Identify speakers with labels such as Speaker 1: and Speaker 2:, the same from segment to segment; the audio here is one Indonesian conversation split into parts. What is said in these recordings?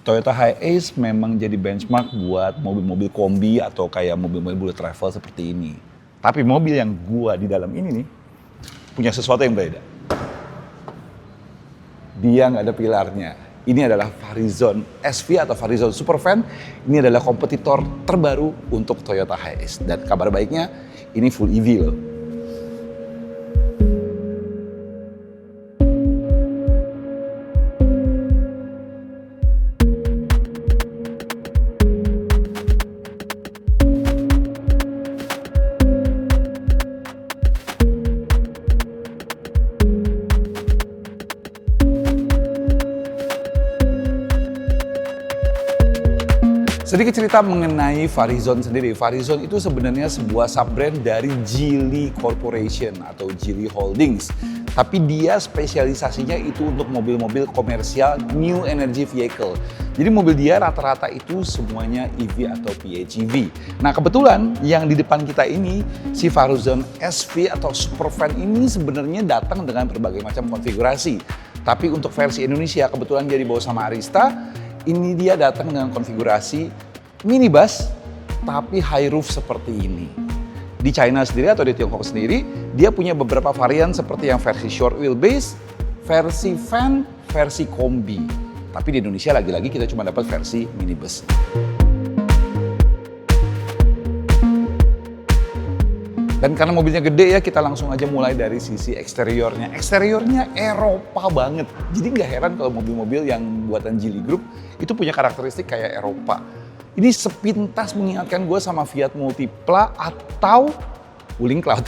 Speaker 1: Toyota Hiace memang jadi benchmark buat mobil-mobil kombi atau kayak mobil-mobil bullet travel seperti ini. Tapi mobil yang gua di dalam ini nih punya sesuatu yang beda. Dia nggak ada pilarnya. Ini adalah Farizon SV atau Farizon Supervan. Ini adalah kompetitor terbaru untuk Toyota Hiace. Dan kabar baiknya ini full EV loh. Sedikit cerita mengenai Farizon sendiri. Farizon itu sebenarnya sebuah sub-brand dari Geely Corporation atau Geely Holdings. Tapi dia spesialisasinya itu untuk mobil-mobil komersial New Energy Vehicle. Jadi mobil dia rata-rata itu semuanya EV atau PHEV. Nah kebetulan yang di depan kita ini, si Farizon SV atau Supervan ini sebenarnya datang dengan berbagai macam konfigurasi. Tapi untuk versi Indonesia kebetulan dia dibawa sama Arista. Ini dia datang dengan konfigurasi minibus tapi high roof seperti ini. Di China sendiri atau di Tiongkok sendiri, dia punya beberapa varian seperti yang versi short wheelbase, versi van, versi kombi. Tapi di Indonesia lagi-lagi kita cuma dapat versi minibus. Dan karena mobilnya gede ya, kita langsung aja mulai dari sisi eksteriornya. Eksteriornya Eropa banget. Jadi nggak heran kalau mobil-mobil yang buatan Geely Group itu punya karakteristik kayak Eropa. Ini sepintas mengingatkan gue sama Fiat Multipla atau Wuling Cloud.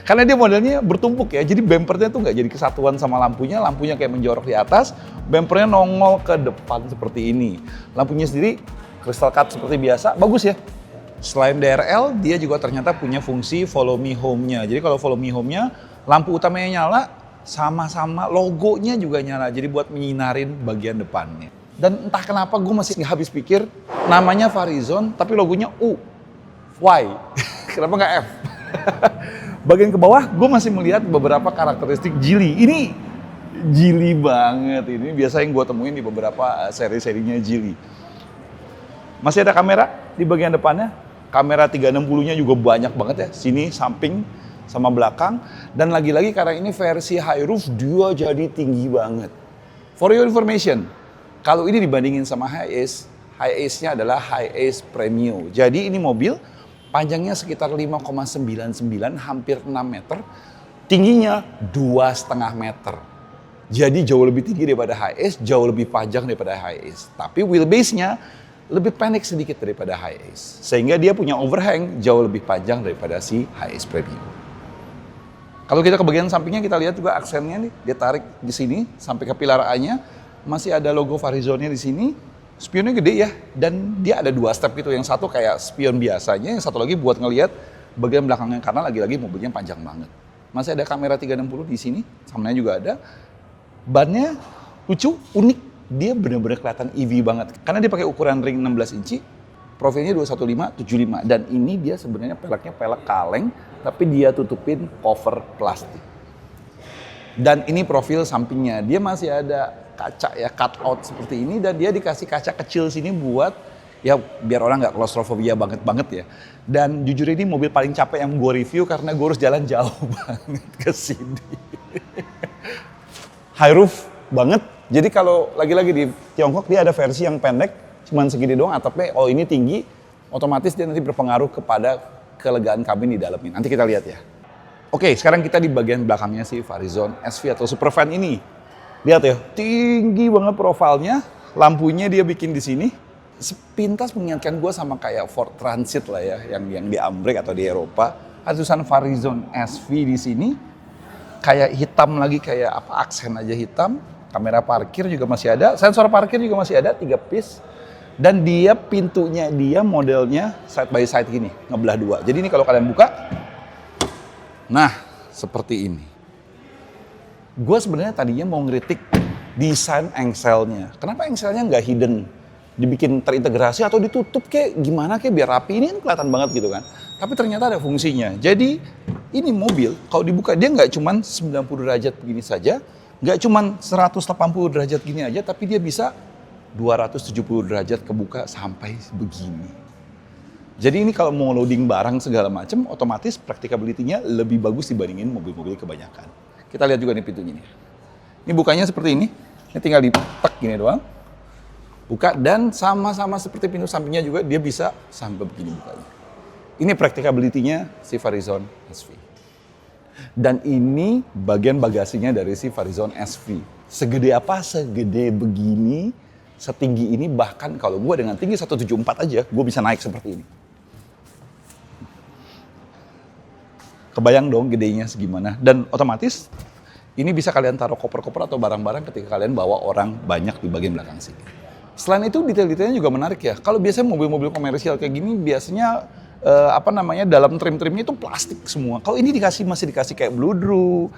Speaker 1: Karena dia modelnya bertumpuk ya, jadi bumpernya tuh nggak jadi kesatuan sama lampunya kayak menjorok di atas, bumpernya nongol ke depan seperti ini. Lampunya sendiri crystal cut seperti biasa, bagus ya. Selain DRL, dia juga ternyata punya fungsi follow me home-nya. Jadi kalau follow me home-nya, lampu utamanya nyala, sama-sama logonya juga nyala. Jadi buat menyinarin bagian depannya. Dan entah kenapa gue masih nggak habis pikir, namanya Farizon, tapi logonya U. Why? Kenapa nggak F? Bagian ke bawah, gue masih melihat beberapa karakteristik Geely. Ini Geely banget. Ini biasa yang gue temuin di beberapa seri-serinya Geely. Masih ada kamera di bagian depannya. Kamera 360-nya juga banyak banget ya. Sini, samping, sama belakang. Dan lagi-lagi karena ini versi high roof, dia jadi tinggi banget. For your information, kalau ini dibandingin sama Hiace, Hiace-nya adalah Hiace Premium. Jadi ini mobil panjangnya sekitar 5,99, hampir 6 meter. Tingginya 2,5 meter. Jadi jauh lebih tinggi daripada Hiace, jauh lebih panjang daripada Hiace. Tapi wheelbase-nya lebih pendek sedikit daripada Hiace. Sehingga dia punya overhang jauh lebih panjang daripada si Hiace Premium. Kalau kita ke bagian sampingnya, kita lihat juga aksennya nih. Dia tarik di sini sampai ke pilar A-nya. Masih ada logo Farizonnya di sini. Spionnya gede ya. Dan dia ada 2 step gitu. Yang satu kayak spion biasanya, yang satu lagi buat ngelihat bagian belakangnya. Karena lagi-lagi mobilnya panjang banget. Masih ada kamera 360 di ssini. Sampingnya juga ada. Bannya lucu, unik. Dia benar-benar kelihatan EV banget. Karena dia pakai ukuran ring 16 inci, profilnya 215/75. Dan ini dia sebenarnya peleknya pelek kaleng, tapi dia tutupin cover plastik. Dan ini profil sampingnya, dia masih ada kaca ya, cut out seperti ini. Dan dia dikasih kaca kecil sini buat, ya biar orang nggak claustrophobia banget ya. Dan jujur ini mobil paling capek yang gue review karena gue harus jalan jauh banget ke sini. High roof banget. Jadi kalau lagi-lagi di Tiongkok dia ada versi yang pendek, cuman segini doang atapnya. Oh ini tinggi, otomatis dia nanti berpengaruh kepada kelegaan kabin di dalamnya. Nanti kita lihat ya. Oke, sekarang kita di bagian belakangnya si Farizon SV atau Supervan ini. Lihat ya, tinggi banget profilnya, lampunya dia bikin di sini. Sepintas mengingatkan gue sama kayak Ford Transit lah ya, yang di Amerika atau di Eropa. Ada tulisan Farizon SV di sini, kayak hitam lagi, kayak apa aksen aja hitam. Kamera parkir juga masih ada, sensor parkir juga masih ada, 3 piece. Dan dia pintunya dia modelnya side by side gini, ngebelah 2. Jadi ini kalau kalian buka, nah seperti ini. Gue sebenarnya tadinya mau ngeritik desain engselnya. Kenapa engselnya nggak hidden? Dibikin terintegrasi atau ditutup kayak gimana kayak biar rapi, ini kan kelihatan banget gitu kan. Tapi ternyata ada fungsinya. Jadi ini mobil kalau dibuka dia nggak cuma 90 derajat begini saja, nggak cuma 180 derajat gini aja, tapi dia bisa 270 derajat kebuka sampai begini. Jadi ini kalau mau loading barang segala macam, otomatis practicability-nya lebih bagus dibandingin mobil-mobil kebanyakan. Kita lihat juga nih pintunya nih. Ini bukanya seperti ini tinggal ditek gini doang. Buka, dan sama-sama seperti pintu sampingnya juga dia bisa sampai begini bukanya. Ini practicability-nya si Farizon SV. Dan ini bagian bagasinya dari si Farizon SV. Segede apa? Segede begini, setinggi ini, bahkan kalau gue dengan tinggi 174 aja, gue bisa naik seperti ini. Kebayang dong gedenya segimana. Dan otomatis ini bisa kalian taruh koper-koper atau barang-barang ketika kalian bawa orang banyak di bagian belakang sini. Selain itu detail-detailnya juga menarik ya. Kalau biasanya mobil-mobil komersial kayak gini biasanya dalam trim-trimnya itu plastik semua. Kalau ini masih dikasih kayak bludru.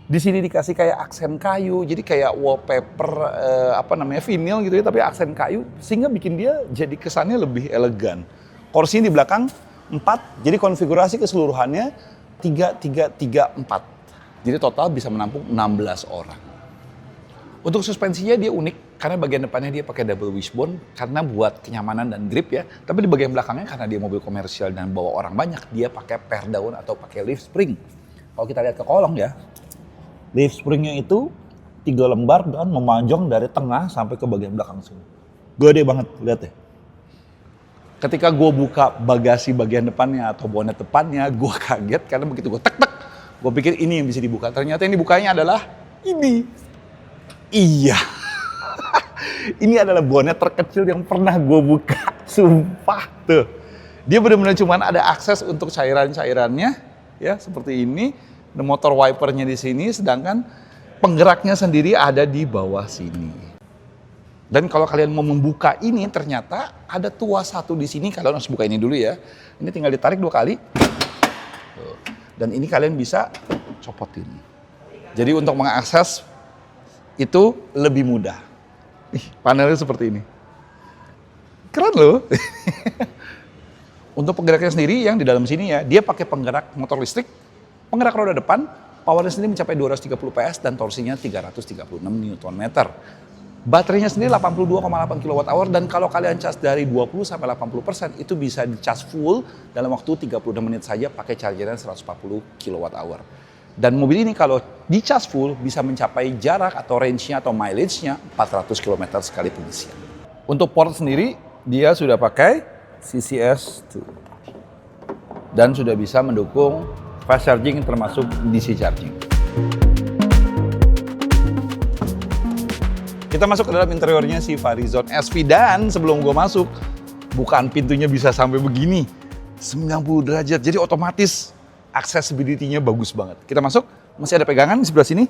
Speaker 1: Di sini dikasih kayak aksen kayu. Jadi kayak wallpaper vinyl gitu ya, tapi aksen kayu sehingga bikin dia jadi kesannya lebih elegan. Kursi di belakang 4. Jadi konfigurasi keseluruhannya 3-3-3-4. Jadi total bisa menampung 16 orang. Untuk suspensinya dia unik karena bagian depannya dia pakai double wishbone karena buat kenyamanan dan grip ya. Tapi di bagian belakangnya karena dia mobil komersial dan bawa orang banyak, dia pakai per daun atau pakai leaf spring. Kalau kita lihat ke kolong ya, leaf springnya itu 3 lembar dan memanjang dari tengah sampai ke bagian belakang sini. Gede banget, lihat ya. Ketika gue buka bagasi bagian depannya atau bonet depannya, gue kaget karena begitu gue tek-tek, gue pikir ini yang bisa dibuka. Ternyata yang dibukanya adalah ini. Iya. Ini adalah bonet terkecil yang pernah gue buka. Sumpah tuh. Dia benar-benar cuma ada akses untuk cairan-cairannya, ya seperti ini. Ada motor wipernya di sini, sedangkan penggeraknya sendiri ada di bawah sini. Dan kalau kalian mau membuka ini, ternyata ada tuas satu di sini. Kalian harus buka ini dulu ya. Ini tinggal ditarik 2 kali. Dan ini kalian bisa copotin. Jadi untuk mengakses itu lebih mudah. Panelnya seperti ini. Keren loh. Untuk penggeraknya sendiri yang di dalam sini ya, dia pakai penggerak motor listrik, penggerak roda depan, powernya sendiri mencapai 230 PS dan torsinya 336 Nm. Baterainya sendiri 82,8 kWh dan kalau kalian cas dari 20-80% itu bisa dicas full dalam waktu 36 menit saja pakai chargeran 140 kWh. Dan mobil ini kalau dicas full bisa mencapai jarak atau range-nya atau mileage-nya 400 km sekali pengisian. Untuk port sendiri dia sudah pakai CCS 2 dan sudah bisa mendukung fast charging termasuk DC charging. Kita masuk ke dalam interiornya si Farizon SV dan sebelum gue masuk, bukaan pintunya bisa sampai begini, 90 derajat. Jadi otomatis accessibility-nya bagus banget. Kita masuk, masih ada pegangan di sebelah sini.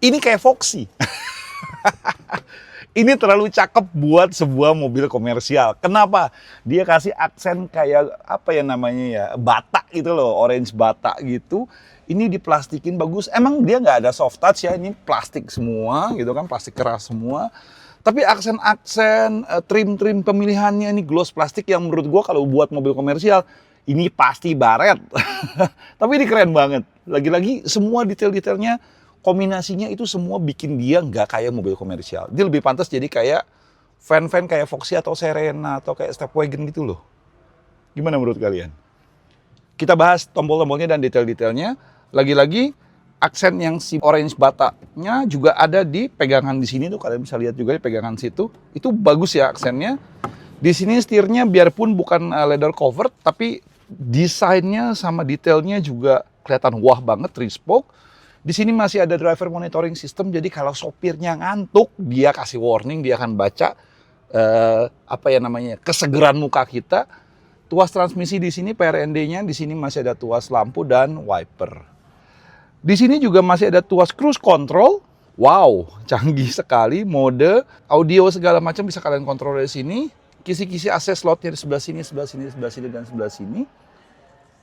Speaker 1: Ini kayak Foxy. Ini terlalu cakep buat sebuah mobil komersial. Kenapa? Dia kasih aksen kayak bata gitu loh, orange bata gitu. Ini diplastikin bagus. Emang dia nggak ada soft touch ya, ini plastik semua gitu kan, plastik keras semua. Tapi aksen-aksen, trim-trim pemilihannya ini gloss plastik yang menurut gua kalau buat mobil komersial ini pasti baret. Tapi ini keren banget. Lagi-lagi semua detail-detailnya, kombinasinya itu semua bikin dia nggak kayak mobil komersial. Dia lebih pantas jadi kayak van-van kayak Foxy atau Serena atau kayak Stepwagon gitu loh. Gimana menurut kalian? Kita bahas tombol-tombolnya dan detail-detailnya. Lagi-lagi aksen yang si orange batanya juga ada di pegangan di sini tuh, kalian bisa lihat juga di pegangan situ. Itu bagus ya aksennya. Di sini setirnya biarpun bukan leather covered, tapi desainnya sama detailnya juga kelihatan wah banget, 3-spoke. Di sini masih ada driver monitoring system, jadi kalau sopirnya ngantuk, dia kasih warning, dia akan baca kesegeran muka kita. Tuas transmisi di sini PRND-nya, di sini masih ada tuas lampu dan wiper. Di sini juga masih ada tuas cruise control. Wow, canggih sekali. Mode, audio segala macam bisa kalian kontrol dari sini. Kisi-kisi AC slotnya di sebelah sini, sebelah sini, sebelah sini, dan sebelah sini.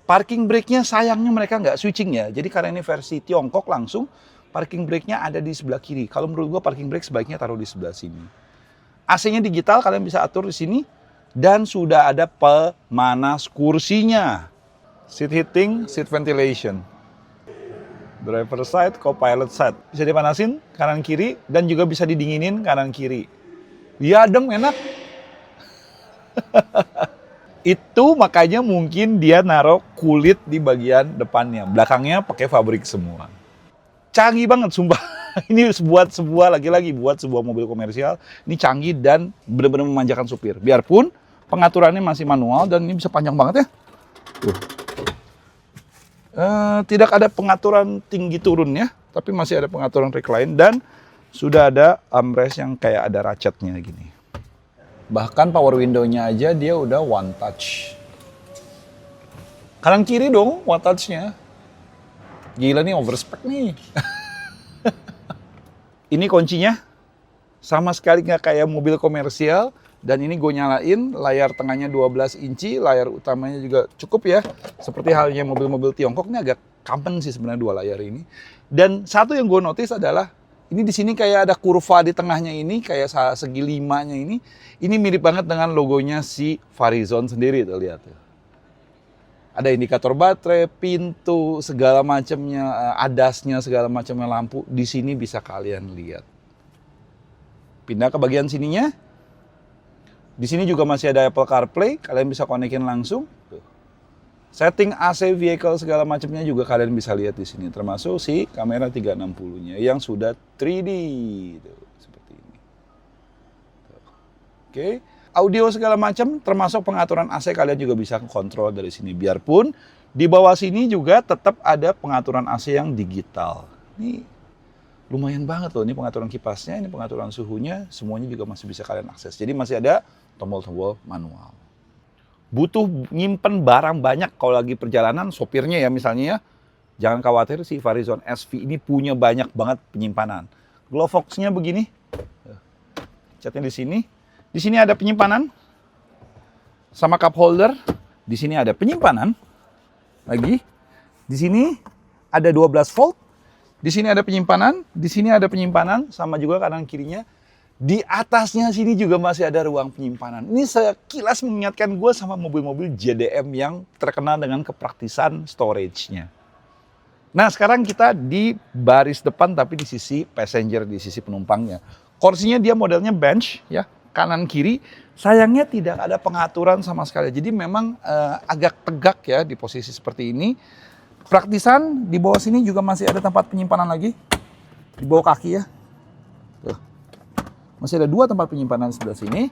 Speaker 1: Parking brake-nya sayangnya mereka nggak switching ya. Jadi karena ini versi Tiongkok langsung, parking brake-nya ada di sebelah kiri. Kalau menurut gua parking brake sebaiknya taruh di sebelah sini. AC-nya digital, kalian bisa atur di sini. Dan sudah ada pemanas kursinya. Seat heating, seat ventilation. Driver side, co-pilot side. Bisa dipanasin kanan kiri dan juga bisa didinginin kanan kiri. Ya adem, enak. Itu makanya mungkin dia naruh kulit di bagian depannya. Belakangnya pakai fabrik semua. Canggih banget sumpah. Ini buat sebuah mobil komersial. Ini canggih dan benar-benar memanjakan supir. Biarpun pengaturannya masih manual dan ini bisa panjang banget ya. Tuh. Tidak ada pengaturan tinggi turunnya, tapi masih ada pengaturan recline dan sudah ada armrest yang kayak ada ratchetnya gini. Bahkan power window-nya aja dia udah one touch. Kanan kiri dong one touch-nya. Gila nih overspec nih. Ini kuncinya sama sekali nggak kayak mobil komersial. Dan ini gue nyalain, layar tengahnya 12 inci, layar utamanya juga cukup ya. Seperti halnya mobil-mobil Tiongkok, ini agak kampen sih sebenarnya dua layar ini. Dan satu yang gue notice adalah, ini di sini kayak ada kurva di tengahnya ini, kayak segi limanya ini. Ini mirip banget dengan logonya si Farizon sendiri tuh, lihat tuh. Ada indikator baterai, pintu, segala macamnya, adasnya, segala macamnya lampu. Di sini bisa kalian lihat. Pindah ke bagian sininya. Di sini juga masih ada Apple CarPlay, kalian bisa konekin langsung. Tuh. Setting AC vehicle segala macamnya juga kalian bisa lihat di sini, termasuk si kamera 360-nya yang sudah 3D. Tuh, seperti ini. Tuh. Oke. Audio segala macam, termasuk pengaturan AC kalian juga bisa kontrol dari sini. Biarpun di bawah sini juga tetap ada pengaturan AC yang digital. Ini lumayan banget loh, ini pengaturan kipasnya, ini pengaturan suhunya, semuanya juga masih bisa kalian akses. Jadi masih ada tombol-tombol manual. Butuh nyimpen barang banyak kalau lagi perjalanan, sopirnya ya misalnya ya, jangan khawatir si Farizon SV ini punya banyak banget penyimpanan. Glove box-nya begini, catnya di sini. Di sini ada penyimpanan sama cup holder. Di sini ada penyimpanan lagi. Di sini ada 12 volt. Di sini ada penyimpanan. Di sini ada penyimpanan sama juga kanan kirinya. Di atasnya sini juga masih ada ruang penyimpanan. Ini sekilas mengingatkan gue sama mobil-mobil JDM yang terkenal dengan kepraktisan storage-nya. Nah sekarang kita di baris depan tapi di sisi passenger, di sisi penumpangnya. Kursinya dia modelnya bench ya. Kanan kiri, sayangnya tidak ada pengaturan sama sekali. Jadi memang agak tegak ya di posisi seperti ini. Praktisan di bawah sini juga masih ada tempat penyimpanan lagi. Di bawah kaki ya. Tuh. Masih ada 2 tempat penyimpanan sebelah sini.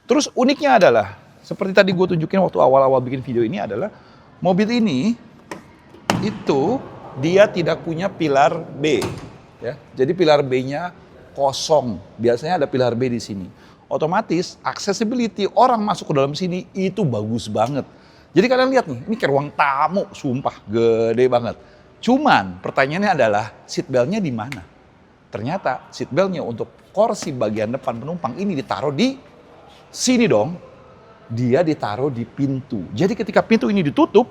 Speaker 1: Terus uniknya adalah, seperti tadi gue tunjukin waktu awal-awal bikin video ini adalah, mobil ini itu dia tidak punya pilar B. Ya. Jadi pilar B-nya kosong. Biasanya ada pilar B di sini. Otomatis accessibility orang masuk ke dalam sini itu bagus banget. Jadi kalian lihat nih, ini kayak ruang tamu, sumpah gede banget. Cuman pertanyaannya adalah seat belt-nya di mana? Ternyata seat belt-nya untuk kursi bagian depan penumpang ini ditaruh di sini dong. Dia ditaruh di pintu. Jadi ketika pintu ini ditutup,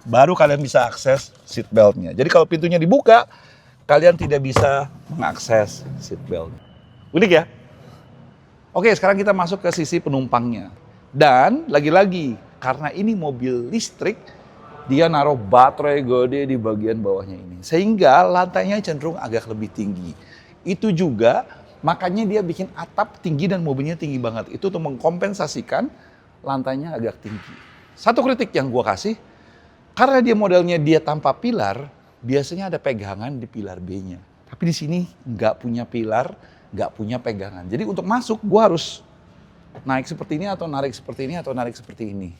Speaker 1: baru kalian bisa akses seat belt-nya. Jadi kalau pintunya dibuka, kalian tidak bisa mengakses seat belt. Unik ya? Oke, sekarang kita masuk ke sisi penumpangnya. Dan lagi-lagi, karena ini mobil listrik, dia naruh baterai gede di bagian bawahnya ini. Sehingga lantainya cenderung agak lebih tinggi. Itu juga makanya dia bikin atap tinggi dan mobilnya tinggi banget. Itu untuk mengkompensasikan lantainya agak tinggi. Satu kritik yang gua kasih, karena dia modelnya dia tanpa pilar, biasanya ada pegangan di pilar B-nya. Tapi di sini nggak punya pilar, nggak punya pegangan. Jadi untuk masuk, gue harus naik seperti ini atau narik seperti ini atau narik seperti ini.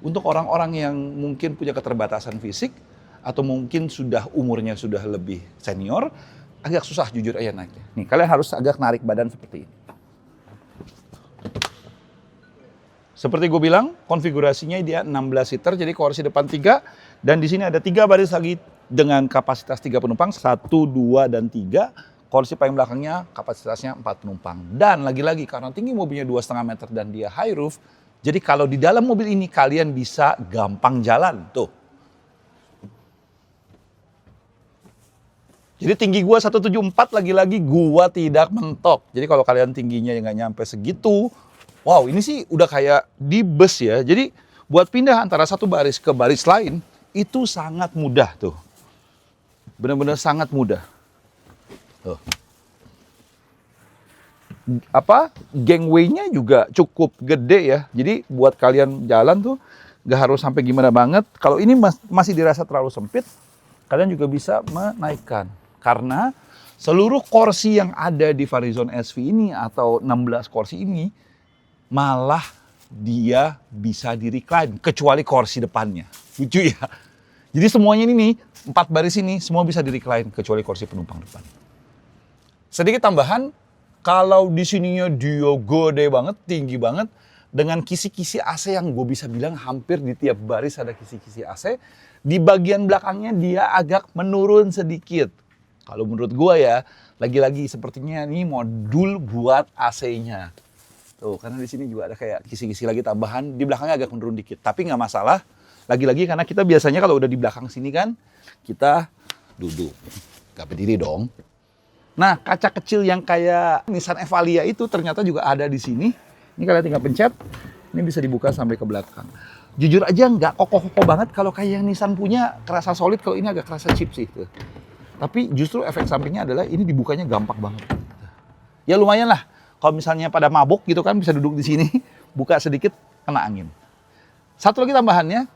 Speaker 1: Untuk orang-orang yang mungkin punya keterbatasan fisik atau mungkin sudah umurnya sudah lebih senior, agak susah jujur aja naiknya. Nih, kalian harus agak narik badan seperti ini. Seperti gue bilang, konfigurasinya dia 16 seater, jadi kursi depan 3, dan di sini ada 3 baris lagi dengan kapasitas 3 penumpang, 1, 2, dan 3. Kursi paling belakangnya kapasitasnya 4 penumpang. Dan lagi-lagi karena tinggi mobilnya 2,5 meter dan dia high roof, jadi kalau di dalam mobil ini kalian bisa gampang jalan. Tuh. Jadi tinggi gua 174, lagi-lagi gua tidak mentok. Jadi kalau kalian tingginya nggak nyampe segitu, wow ini sih udah kayak di bus ya. Jadi Buat pindah antara satu baris ke baris lain, itu sangat mudah tuh. Benar-benar sangat mudah. Tuh. Gangway-nya juga cukup gede ya. Jadi buat kalian jalan tuh nggak harus sampai gimana banget. Kalau ini masih dirasa terlalu sempit, kalian juga bisa menaikkan. Karena seluruh kursi yang ada di Farizon SV ini atau 16 kursi ini malah dia bisa di-recline kecuali kursi depannya. Lucu ya. Jadi semuanya ini nih, 4 baris ini semua bisa di-recline kecuali kursi penumpang depan. Sedikit tambahan, kalau di sininya dia gede banget, tinggi banget, dengan kisi-kisi AC yang gue bisa bilang hampir di tiap baris ada kisi-kisi AC, di bagian belakangnya dia agak menurun sedikit. Kalau menurut gue ya, lagi-lagi sepertinya ini modul buat AC-nya. Tuh, karena di sini juga ada kayak kisi-kisi lagi tambahan, di belakangnya agak menurun dikit. Tapi nggak masalah, lagi-lagi karena kita biasanya kalau udah di belakang sini kan, kita duduk, nggak berdiri dong. Nah, kaca kecil yang kayak Nissan Evalia itu ternyata juga ada di sini. Ini kalian tinggal pencet, ini bisa dibuka sampai ke belakang. Jujur aja nggak kokoh-kokoh banget, kalau kayak yang Nissan punya kerasa solid, kalau ini agak kerasa cheap sih. Tuh. Tapi justru efek sampingnya adalah ini dibukanya gampang banget. Ya lumayan lah. Kalau misalnya pada mabuk gitu kan bisa duduk di sini, buka sedikit, kena angin. Satu lagi tambahannya,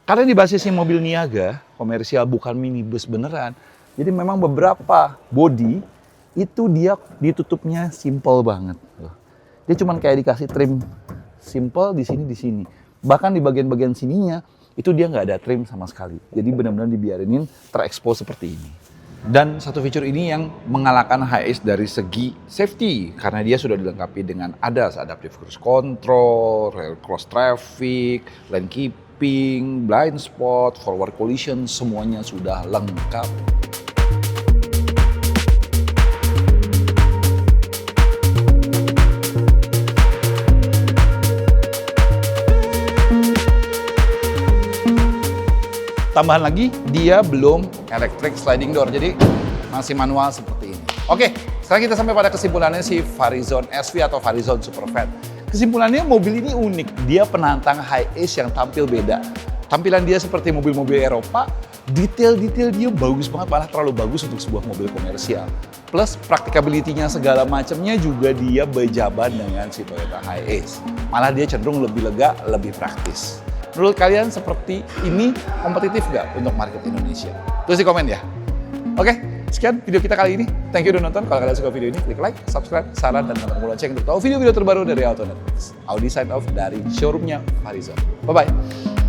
Speaker 1: karena di basisnya mobil niaga, komersial bukan minibus beneran. Jadi memang beberapa body itu dia ditutupnya simple banget. Dia cuman kayak dikasih trim simple di sini. Bahkan di bagian-bagian sininya itu dia nggak ada trim sama sekali. Jadi benar-benar dibiarinin terekspos seperti ini. Dan satu fitur ini yang mengalahkan HiAce dari segi safety karena dia sudah dilengkapi dengan ADAS, Adaptive Cruise Control, Rail Cross Traffic, Lane Keeping, Blind Spot, Forward Collision, semuanya sudah lengkap. Tambahan lagi, dia belum electric sliding door, jadi masih manual seperti ini. Oke, sekarang kita sampai pada kesimpulannya si Farizon SV atau Farizon Superfat. Kesimpulannya mobil ini unik, dia penantang HiAce yang tampil beda. Tampilan dia seperti mobil-mobil Eropa, detail-detail dia bagus banget, malah terlalu bagus untuk sebuah mobil komersial. Plus praktikability-nya segala macamnya juga dia berjaban dengan si Toyota HiAce. Malah dia cenderung lebih lega, lebih praktis. Menurut kalian seperti ini kompetitif nggak untuk market Indonesia? Tulis di komen ya. Oke, sekian video kita kali ini. Thank you udah nonton. Kalau kalian suka video ini, klik like, subscribe, saran, dan tekan lonceng untuk tahu video-video terbaru dari Autonet. Audi sign off dari showroomnya Farizon. Bye-bye.